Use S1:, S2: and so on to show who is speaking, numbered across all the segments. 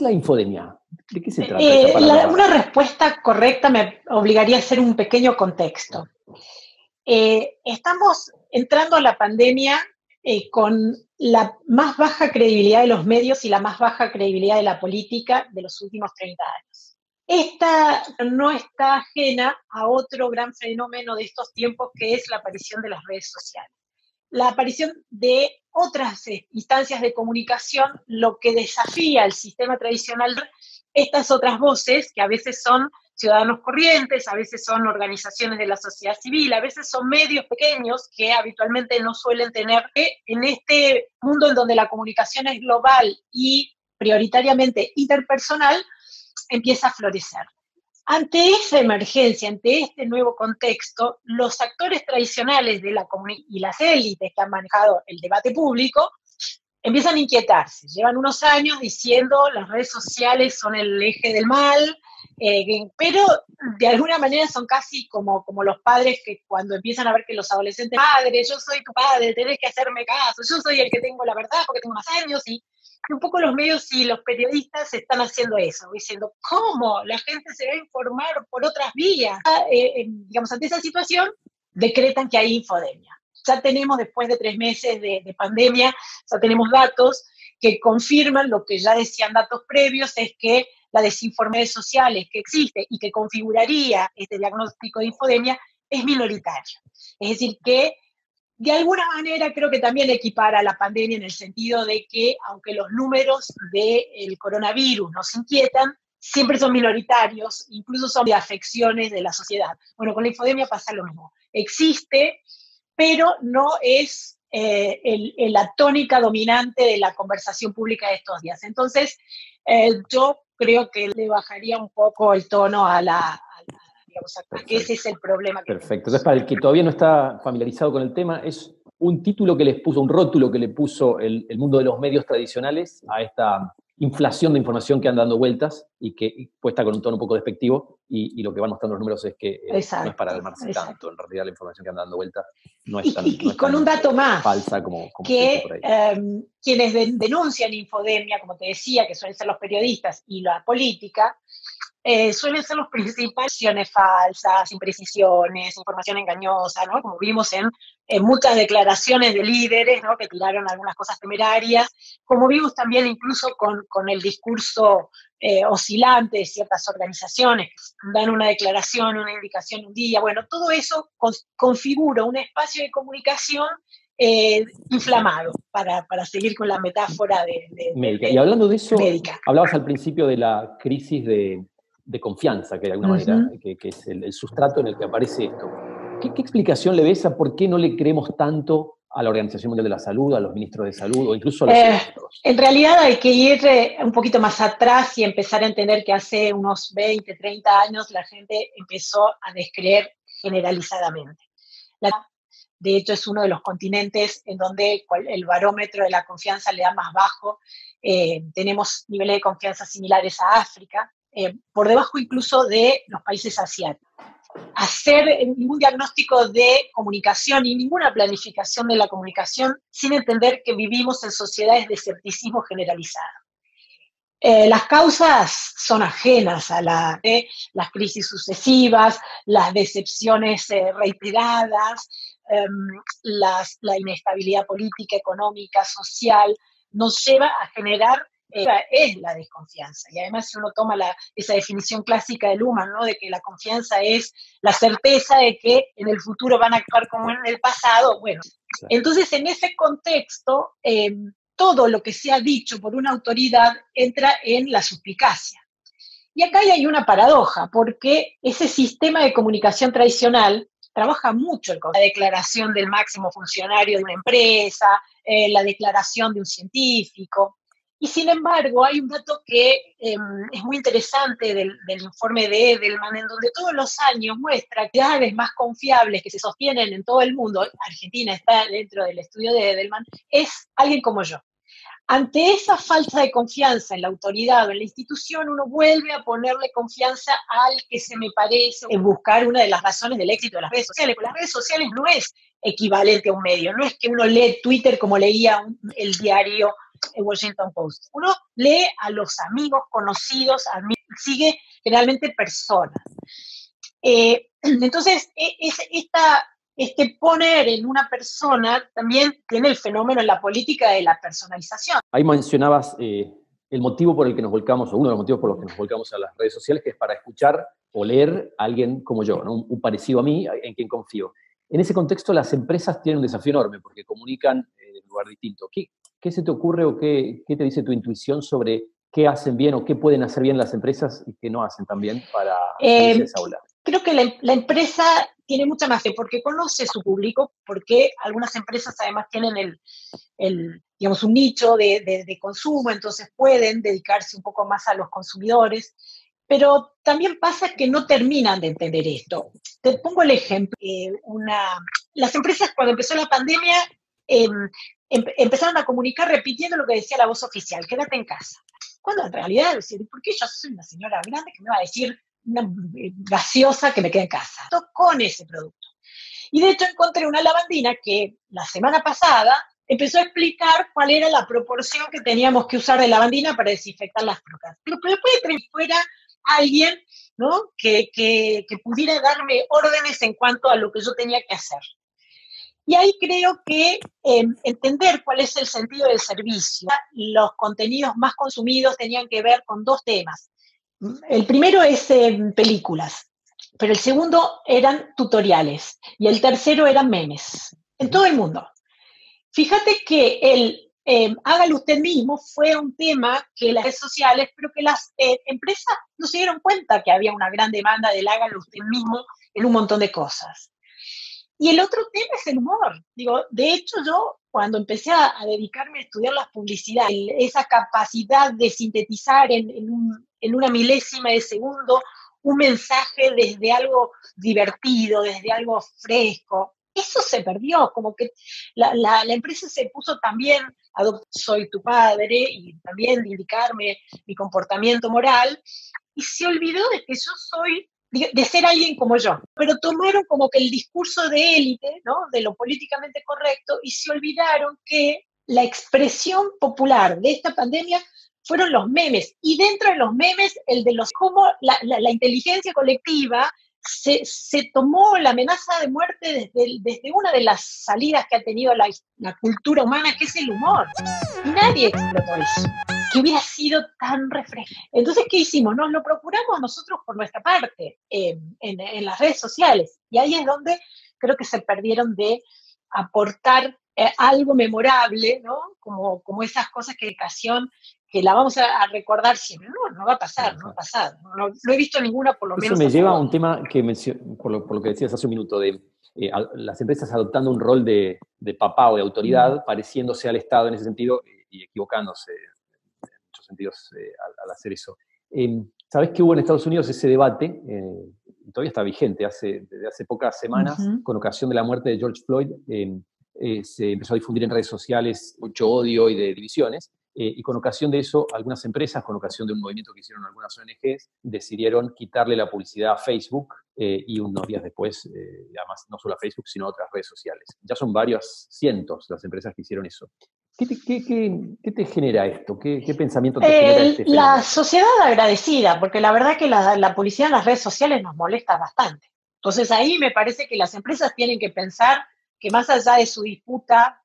S1: la infodemia? ¿De qué se trata esa palabra?
S2: Una respuesta correcta me obligaría a hacer un pequeño contexto. Estamos entrando a la pandemia con la más baja credibilidad de los medios y la más baja credibilidad de la política de los últimos 30 años. Esta no está ajena a otro gran fenómeno de estos tiempos, que es la aparición de las redes sociales. La aparición de otras instancias de comunicación, lo que desafía el sistema tradicional, estas otras voces, que a veces son ciudadanos corrientes, a veces son organizaciones de la sociedad civil, a veces son medios pequeños que habitualmente no suelen tener, en este mundo en donde la comunicación es global y prioritariamente interpersonal, empieza a florecer. Ante esa emergencia, ante este nuevo contexto, los actores tradicionales de la comunidad y las élites que han manejado el debate público empiezan a inquietarse. Llevan unos años diciendo las redes sociales son el eje del mal, pero de alguna manera son casi como los padres que cuando empiezan a ver que los adolescentes, padre, yo soy tu padre, tenés que hacerme caso, yo soy el que tengo la verdad porque tengo más años, y un poco los medios y los periodistas están haciendo eso, diciendo, ¿cómo? La gente se va a informar por otras vías. Digamos, ante esa situación, decretan que hay infodemia. Ya tenemos, después de 3 meses de pandemia, ya tenemos datos que confirman lo que ya decían datos previos, es que la desinformación sociales que existe y que configuraría este diagnóstico de infodemia es minoritaria. Es decir, que de alguna manera creo que también equipara la pandemia en el sentido de que, aunque los números del coronavirus nos inquietan, siempre son minoritarios, incluso son de afecciones de la sociedad. Bueno, con la infodemia pasa lo mismo. Existe, pero no es la tónica dominante de la conversación pública de estos días. Entonces, yo creo que le bajaría un poco el tono digamos, a que ese es el problema.
S1: Perfecto. Entonces, para el que todavía no está familiarizado con el tema, es un título que les puso, un rótulo que le puso el mundo de los medios tradicionales a esta inflación de información que anda dando vueltas y que puesta con un tono un poco despectivo, y lo que van mostrando los números es que no es para alarmarse tanto. En realidad la información que anda dando vueltas no es tan,
S2: y con un dato más,
S1: falsa como
S2: que
S1: se dice por ahí.
S2: Quienes denuncian infodemia, como te decía, que suelen ser los periodistas y la política, suelen ser los principales, falsas, imprecisiones, información engañosa, ¿no? Como vimos en muchas declaraciones de líderes, ¿no? Que tiraron algunas cosas temerarias, como vimos también incluso con el discurso oscilante de ciertas organizaciones, que dan una declaración, una indicación un día. Bueno, todo eso configura un espacio de comunicación inflamado, para seguir con la metáfora de
S1: médica. Y hablando de eso,
S2: médica.
S1: Hablabas al principio de la crisis de confianza, que de alguna manera, que es el sustrato en el que aparece esto. ¿Qué explicación le ves a por qué no le creemos tanto a la Organización Mundial de la Salud, a los ministros de salud o incluso a los expertos?
S2: En realidad hay que ir un poquito más atrás y empezar a entender que hace unos 20, 30 años la gente empezó a descreer generalizadamente. De hecho, es uno de los continentes en donde el barómetro de la confianza le da más bajo. Tenemos niveles de confianza similares a África, por debajo incluso de los países asiáticos. Hacer ningún diagnóstico de comunicación y ninguna planificación de la comunicación sin entender que vivimos en sociedades de escepticismo generalizado. Las causas son ajenas a las crisis sucesivas, las decepciones reiteradas, la inestabilidad política, económica, social, nos lleva a generar es la desconfianza. Y además, si uno toma esa definición clásica de Luhmann, ¿no? De que la confianza es la certeza de que en el futuro van a actuar como en el pasado, bueno, entonces en ese contexto, todo lo que sea dicho por una autoridad entra en la suspicacia. Y acá hay una paradoja, porque ese sistema de comunicación tradicional trabaja mucho con la declaración del máximo funcionario de una empresa, la declaración de un científico. Y sin embargo, hay un dato que es muy interesante del informe de Edelman, en donde todos los años muestra que las aves más confiables que se sostienen en todo el mundo, Argentina está dentro del estudio de Edelman, es alguien como yo. Ante esa falta de confianza en la autoridad o en la institución, uno vuelve a ponerle confianza al que se me parece en buscar una de las razones del éxito de las redes sociales. Porque las redes sociales no es equivalente a un medio, no es que uno lee Twitter como leía el diario Washington Post. Uno lee a los amigos, conocidos, sigue generalmente personas. Entonces, poner en una persona también tiene el fenómeno en la política de la personalización.
S1: Ahí mencionabas el motivo por el que nos volcamos, o uno de los motivos por los que nos volcamos a las redes sociales, que es para escuchar o leer a alguien como yo, ¿no? Un parecido a mí, en quien confío. En ese contexto, las empresas tienen un desafío enorme porque comunican en un lugar distinto. ¿Qué se te ocurre o qué te dice tu intuición sobre qué hacen bien o qué pueden hacer bien las empresas y qué no hacen tan bien para salirse de esa ola?
S2: Creo que la empresa tiene mucha más fe porque conoce su público, porque algunas empresas además tienen digamos, un nicho de consumo, entonces pueden dedicarse un poco más a los consumidores, pero también pasa que no terminan de entender esto. Te pongo el ejemplo, las empresas cuando empezó la pandemia empezaron a comunicar repitiendo lo que decía la voz oficial, quédate en casa. Cuando en realidad, ¿por qué yo soy una señora grande que me va a decir una gaseosa que me quede en casa? Con ese producto. Y de hecho encontré una lavandina que la semana pasada empezó a explicar cuál era la proporción que teníamos que usar de lavandina para desinfectar las trocas. Pero después de que fuera alguien, ¿no? que pudiera darme órdenes en cuanto a lo que yo tenía que hacer. Y ahí creo que entender cuál es el sentido del servicio. Los contenidos más consumidos tenían que ver con dos temas. El primero es películas, pero el segundo eran tutoriales y el tercero eran memes, en todo el mundo. Fíjate que hágalo usted mismo fue un tema que las redes sociales, pero que las empresas no se dieron cuenta que había una gran demanda del hágalo usted mismo en un montón de cosas. Y el otro tema es el humor. Digo, de hecho, yo cuando empecé a dedicarme a estudiar las publicidades, esa capacidad de sintetizar en una milésima de segundo un mensaje desde algo divertido, desde algo fresco, eso se perdió, como que la empresa se puso también, soy tu padre, y también de indicarme mi comportamiento moral, y se olvidó de que yo soy, de ser alguien como yo, pero tomaron como que el discurso de élite, ¿no? De lo políticamente correcto, y se olvidaron que la expresión popular de esta pandemia fueron los memes, y dentro de los memes, cómo la inteligencia colectiva se tomó la amenaza de muerte desde una de las salidas que ha tenido la cultura humana, que es el humor, y nadie explotó eso, que hubiera sido tan refrescante. Entonces, ¿qué hicimos? Nos lo procuramos nosotros por nuestra parte, en las redes sociales, y ahí es donde creo que se perdieron de aportar algo memorable, ¿no? Como esas cosas que educación, que la vamos a recordar siempre. No va a pasar, no ha pasado. No he visto ninguna, por lo menos.
S1: Eso me lleva a un tema que por lo que decías hace un minuto, de las empresas adoptando un rol de papá o de autoridad, pareciéndose al Estado en ese sentido y equivocándose en muchos sentidos al hacer eso. ¿Sabés que hubo en Estados Unidos ese debate? Y todavía está vigente, desde hace pocas semanas, con ocasión de la muerte de George Floyd, se empezó a difundir en redes sociales mucho odio y de divisiones. Y con ocasión de eso, algunas empresas, con ocasión de un movimiento que hicieron algunas ONGs, decidieron quitarle la publicidad a Facebook y unos días después, además no solo a Facebook, sino a otras redes sociales. Ya son varios cientos las empresas que hicieron eso. ¿Qué te genera esto? ¿Qué pensamiento te genera este fenómeno?
S2: La sociedad agradecida, porque la verdad que la publicidad en las redes sociales nos molesta bastante. Entonces ahí me parece que las empresas tienen que pensar que más allá de su disputa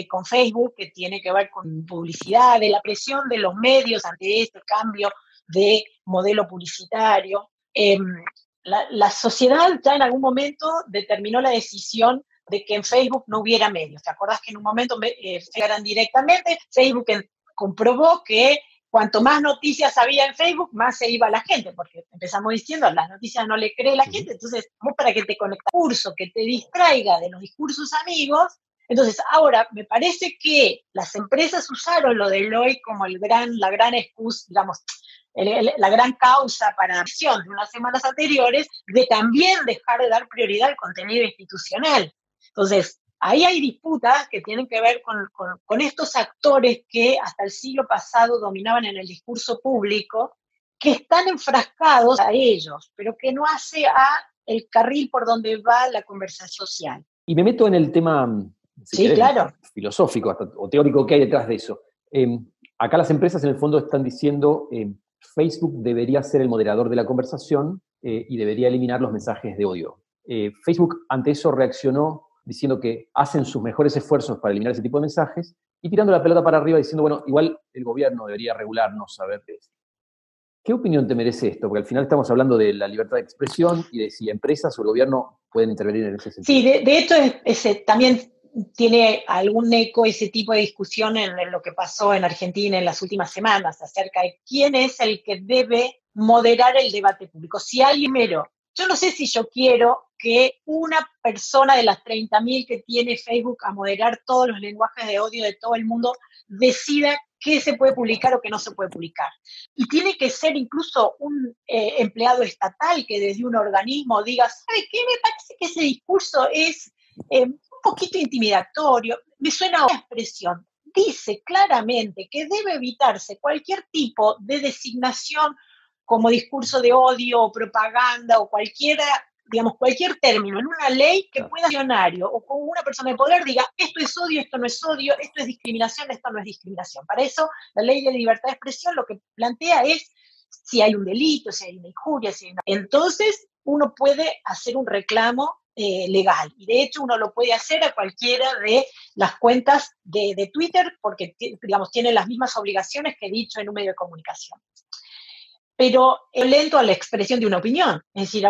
S2: con Facebook, que tiene que ver con publicidad, de la presión de los medios ante este cambio de modelo publicitario, la sociedad ya en algún momento determinó la decisión de que en Facebook no hubiera medios. ¿Te acordás que en un momento eran directamente? Facebook comprobó que cuanto más noticias había en Facebook, más se iba la gente, porque empezamos diciendo, las noticias no le cree la gente, entonces, vos para que te conectes a un curso que te distraiga de los discursos amigos. Entonces, ahora, me parece que las empresas usaron lo del hoy como la gran excusa, digamos, la gran causa para la acción de unas semanas anteriores, de también dejar de dar prioridad al contenido institucional. Entonces, ahí hay disputas que tienen que ver con estos actores que hasta el siglo pasado dominaban en el discurso público, que están enfrascados a ellos, pero que no hace a el carril por donde va la conversación social.
S1: Y me meto en el tema, si
S2: sí,
S1: querés,
S2: claro,
S1: filosófico hasta, o teórico que hay detrás de eso. Acá las empresas en el fondo están diciendo Facebook debería ser el moderador de la conversación y debería eliminar los mensajes de odio. Facebook ante eso reaccionó diciendo que hacen sus mejores esfuerzos para eliminar ese tipo de mensajes y tirando la pelota para arriba diciendo, bueno, igual el gobierno debería regularnos a ver de esto. ¿Qué opinión te merece esto? Porque al final estamos hablando de la libertad de expresión y de si empresas o el gobierno pueden intervenir en ese sentido.
S2: Sí, de hecho también tiene algún eco ese tipo de discusión en lo que pasó en Argentina en las últimas semanas acerca de quién es el que debe moderar el debate público. Si alguien mero, yo no sé si yo quiero que una persona de las 30.000 que tiene Facebook a moderar todos los lenguajes de odio de todo el mundo decida qué se puede publicar o qué no se puede publicar. Y tiene que ser incluso un empleado estatal que desde un organismo diga, ¿sabe qué? Me parece que ese discurso es un poquito intimidatorio. Me suena a una expresión. Dice claramente que debe evitarse cualquier tipo de designación como discurso de odio o propaganda o cualquier término en una ley que pueda funcionario o con una persona de poder diga esto es odio, esto no es odio, esto es discriminación, esto no es discriminación. Para eso la ley de libertad de expresión lo que plantea es si hay un delito, si hay una injuria, entonces uno puede hacer un reclamo legal. Y de hecho uno lo puede hacer a cualquiera de las cuentas de Twitter porque, digamos, tiene las mismas obligaciones que he dicho en un medio de comunicación. Pero lento a la expresión de una opinión. Es decir,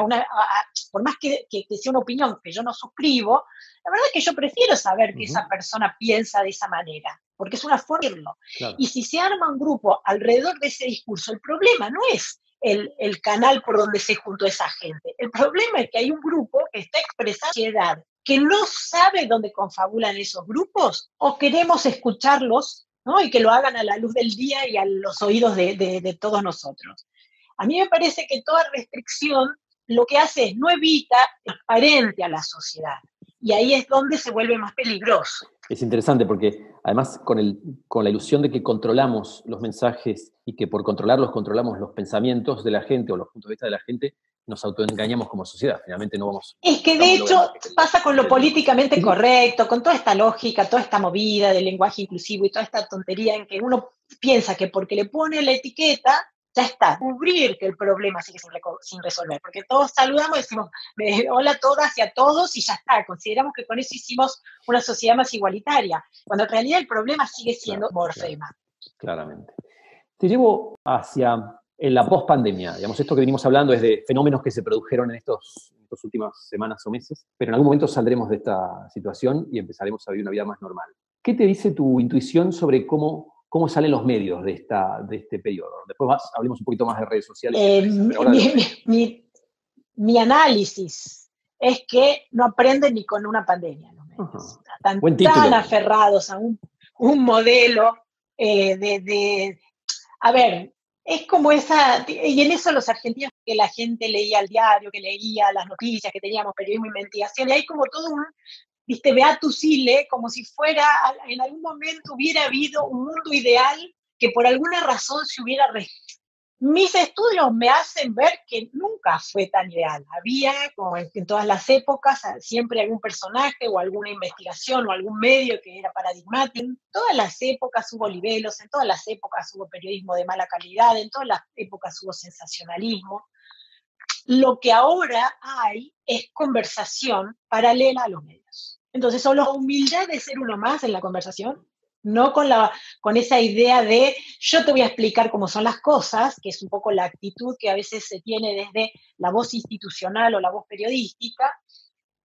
S2: por más que sea una opinión que yo no suscribo, la verdad es que yo prefiero saber que esa persona piensa de esa manera, porque es una forma de verlo. Claro. Y si se arma un grupo alrededor de ese discurso, el problema no es el canal por donde se juntó esa gente. El problema es que hay un grupo que está expresando ansiedad, que no sabe dónde confabulan esos grupos, o queremos escucharlos, ¿no? Y que lo hagan a la luz del día y a los oídos de todos nosotros. A mí me parece que toda restricción lo que hace es no evita transparente a la sociedad. Y ahí es donde se vuelve más peligroso.
S1: Es interesante porque además con la ilusión de que controlamos los mensajes y que por controlarlos controlamos los pensamientos de la gente o los puntos de vista de la gente, nos autoengañamos como sociedad. Finalmente no vamos...
S2: Es que de hecho pasa con lo políticamente correcto, con toda esta lógica, toda esta movida del lenguaje inclusivo y toda esta tontería en que uno piensa que porque le pone la etiqueta ya está, cubrir que el problema sigue sin resolver, porque todos saludamos y decimos hola a todas y a todos y ya está, consideramos que con eso hicimos una sociedad más igualitaria, cuando en realidad el problema sigue siendo morfema.
S1: Claramente. Te llevo hacia en la post-pandemia, digamos, esto que venimos hablando es de fenómenos que se produjeron en estas últimas semanas o meses, pero en algún momento saldremos de esta situación y empezaremos a vivir una vida más normal. ¿Qué te dice tu intuición sobre cómo salen los medios de este periodo? Después hablemos un poquito más de redes sociales.
S2: Mi análisis es que no aprenden ni con una pandemia los medios. Están tan aferrados a un modelo a ver, es como y en eso los argentinos, que la gente leía el diario, que leía las noticias, que teníamos periodismo de investigación, y hay como todo beatus ille, como si fuera, en algún momento hubiera habido un mundo ideal que por alguna razón se hubiera Mis estudios me hacen ver que nunca fue tan ideal. Había, como en todas las épocas, siempre algún personaje o alguna investigación o algún medio que era paradigmático. En todas las épocas hubo libelos, en todas las épocas hubo periodismo de mala calidad, en todas las épocas hubo sensacionalismo. Lo que ahora hay es conversación paralela a los medios. Entonces, solo humildad de ser uno más en la conversación, no con esa idea de yo te voy a explicar cómo son las cosas, que es un poco la actitud que a veces se tiene desde la voz institucional o la voz periodística,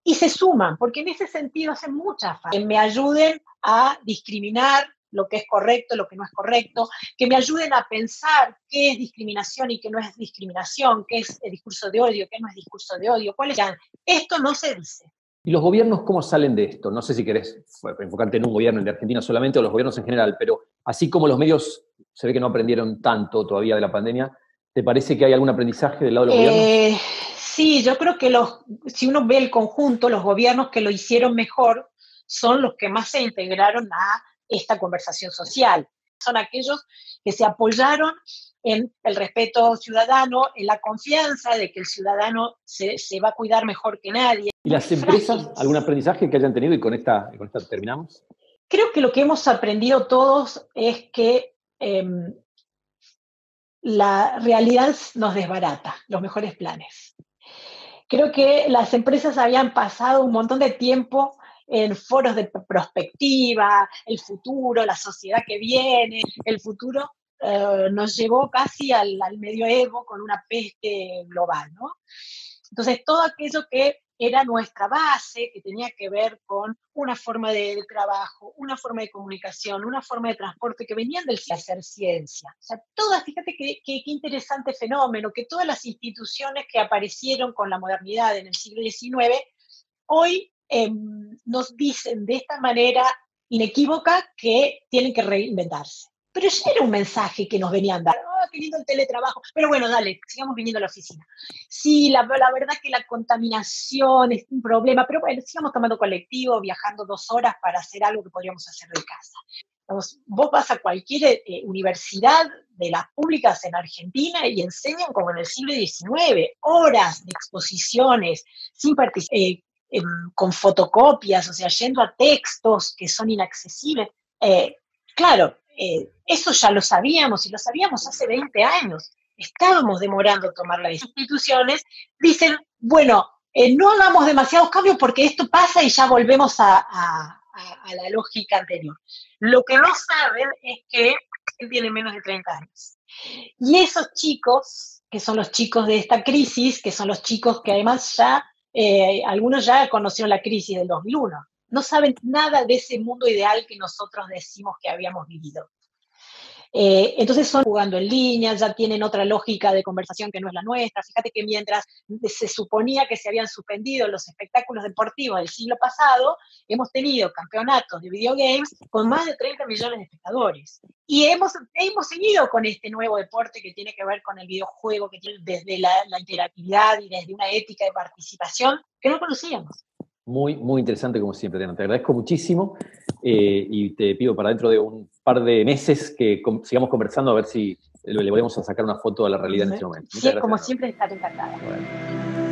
S2: y se suman, porque en ese sentido hacen mucha falta, que me ayuden a discriminar lo que es correcto, lo que no es correcto, que me ayuden a pensar qué es discriminación y qué no es discriminación, qué es el discurso de odio, qué no es discurso de odio, cuál es. Esto no se dice.
S1: ¿Y los gobiernos cómo salen de esto? No sé si querés enfocarte en un gobierno de Argentina solamente o los gobiernos en general, pero así como los medios se ve que no aprendieron tanto todavía de la pandemia, ¿te parece que hay algún aprendizaje del lado de los gobiernos?
S2: Sí, yo creo que si uno ve el conjunto, los gobiernos que lo hicieron mejor son los que más se integraron a esta conversación social. Son aquellos que se apoyaron en el respeto ciudadano, en la confianza de que el ciudadano se va a cuidar mejor que nadie.
S1: ¿Y las empresas, algún aprendizaje que hayan tenido? Y con esta terminamos.
S2: Creo que lo que hemos aprendido todos es que la realidad nos desbarata los mejores planes. Creo que las empresas habían pasado un montón de tiempo en foros de prospectiva, el futuro, la sociedad que viene, el futuro nos llevó casi al medioevo con una peste global, ¿no? Entonces, todo aquello que era nuestra base, que tenía que ver con una forma de trabajo, una forma de comunicación, una forma de transporte, que venían del hacer ciencia. O sea, todas, fíjate qué interesante fenómeno, que todas las instituciones que aparecieron con la modernidad en el siglo XIX, hoy nos dicen de esta manera inequívoca que tienen que reinventarse. Pero ya era un mensaje que nos venían dando. Oh, qué lindo el teletrabajo. Pero bueno, dale, sigamos viniendo a la oficina. Sí, la verdad que la contaminación es un problema, pero bueno, sigamos tomando colectivo, viajando 2 horas para hacer algo que podríamos hacer de casa. Vos vas a cualquier universidad de las públicas en Argentina y enseñan como en el siglo XIX, horas de exposiciones, sin con fotocopias, o sea, yendo a textos que son inaccesibles. Claro, eso ya lo sabíamos, y lo sabíamos hace 20 años. Estábamos demorando en tomar las instituciones. Dicen, bueno, no hagamos demasiados cambios porque esto pasa y ya volvemos a la lógica anterior. Lo que no saben es que él tiene menos de 30 años. Y esos chicos, que son los chicos de esta crisis, que son los chicos que además ya, algunos ya conocieron la crisis del 2001, no saben nada de ese mundo ideal que nosotros decimos que habíamos vivido. Entonces son jugando en línea, ya tienen otra lógica de conversación que no es la nuestra. Fíjate que mientras se suponía que se habían suspendido los espectáculos deportivos del siglo pasado, hemos tenido campeonatos de videogames con más de 30 millones de espectadores. Y hemos seguido con este nuevo deporte que tiene que ver con el videojuego, que tiene desde la interactividad y desde una ética de participación que no conocíamos.
S1: Muy, muy interesante como siempre, Diana. Te agradezco muchísimo y te pido para dentro de un par de meses que sigamos conversando a ver si le volvemos a sacar una foto a la realidad en este momento.
S2: Sí, como siempre, estaré encantada. Bueno.